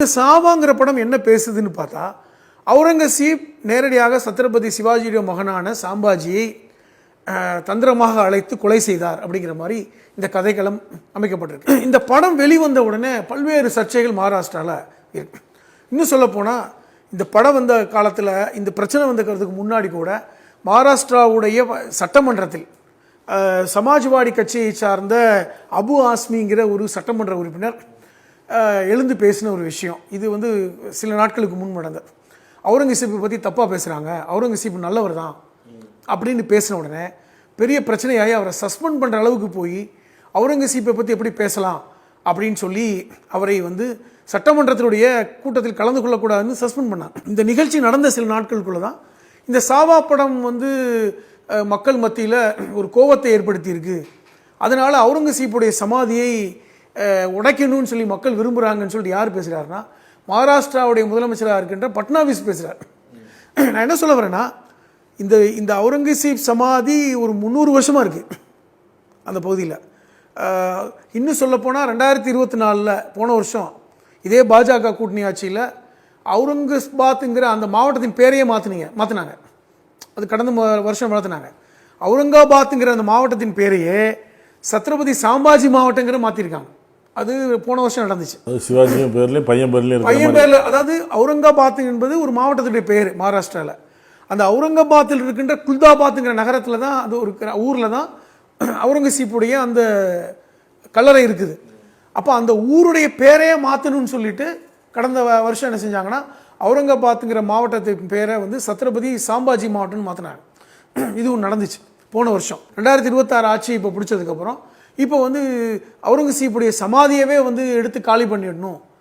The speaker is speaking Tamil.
இந்த சாவாங்கிற படம் என்ன பேசுதுன்னு பார்த்தா, அவுரங்கசீப் நேரடியாக சத்ரபதி சிவாஜியுடைய மகனான சாம்பாஜியை தந்திரமாக அழைத்து கொலை செய்தார் அப்படிங்கிற மாதிரி இந்த கதைக்களம் அமைக்கப்பட்டிருக்கு. இந்த படம் வெளிவந்த உடனே பல்வேறு சர்ச்சைகள் மகாராஷ்டிராவில் இருக்கு. இன்னும் சொல்லப்போனால் இந்த படம் வந்த காலத்தில், இந்த பிரச்சனை வந்ததுக்கு முன்னாடி கூட மகாராஷ்டிராவுடைய சட்டமன்றத்தில் சமாஜ்வாடி கட்சியை சார்ந்த அபு ஆஸ்மிங்கிற ஒரு சட்டமன்ற உறுப்பினர் எழுந்து பேசின ஒரு விஷயம். இது சில நாட்களுக்கு முன் நடந்தது. அவுரங்கசீப்பை பற்றி தப்பாக பேசுகிறாங்க, அவுரங்கசீப் நல்லவர் தான் அப்படின்னு பேசின உடனே பெரிய பிரச்சனையாகி அவரை சஸ்பெண்ட் பண்ணுற அளவுக்கு போய் அவுரங்கசீப்பை பற்றி எப்படி பேசலாம் அப்படின்னு சொல்லி அவரை சட்டமன்றத்தினுடைய கூட்டத்தில் கலந்து கொள்ளக்கூடாதுன்னு சஸ்பெண்ட் பண்ணாங்க. இந்த நிகழ்ச்சி நடந்த சில நாட்களுக்குள்ள தான் இந்த சாவா படம் மக்கள் மத்தியில் ஒரு கோபத்தை ஏற்படுத்தியிருக்கு. அதனால் அவுரங்கசீப்புடைய சமாதியை உடைக்கணும்னு சொல்லி மக்கள் விரும்புகிறாங்கன்னு சொல்லிட்டு யார் பேசுகிறாருன்னா, மகாராஷ்டிராவுடைய முதலமைச்சராக இருக்கின்ற பட்னாவிஸ் பேசுகிறார். நான் என்ன சொல்ல வரேன்னா, இந்த அவுரங்கசீப் சமாதி ஒரு 300 வருஷமாக இருக்குது அந்த பகுதியில். இன்னும் சொல்லப்போனால் 2024 போன வருஷம் இதே பாஜக கூட்டணி ஆட்சியில் அவுரங்காபாத்ங்கிற அந்த மாவட்டத்தின் பேரையே மாற்றினாங்க. அது கடந்த வருஷம் மாற்றினாங்க. அவுரங்காபாத்ங்கிற அந்த மாவட்டத்தின் பேரையே சத்ரபதி சாம்பாஜி மாவட்டங்கிற மாற்றிருக்காங்க. அது போன வருஷம் நடந்துச்சு. சிவாஜி பேர்ல பையன் பேர்ல, அதாவது அவுரங்காபாத் என்பது ஒரு மாவட்டத்துடைய பேர் மகாராஷ்டிராவில். அந்த அவுரங்காபாத்தில் இருக்கின்ற குல்தாபாத்ங்கிற நகரத்தில் தான், அது ஒரு ஊரில் தான் அவுரங்கசீப்புடைய அந்த கல்லறை இருக்குது. அப்போ அந்த ஊருடைய பேரையே மாற்றணும்னு சொல்லிட்டு கடந்த வருஷம் என்ன செஞ்சாங்கன்னா, அவுரங்காபாத்ங்கிற மாவட்டத்தின் பேரை சத்ரபதி சாம்பாஜி மாவட்டம்னு மாற்றினாங்க. இதுவும் நடந்துச்சு போன வருஷம். 2026 ஆட்சி இப்போ பிடிச்சதுக்கப்புறம் இப்போ அவுரங்கசீப்புடைய சமாதியவே எடுத்து காலி பண்ணிடணும்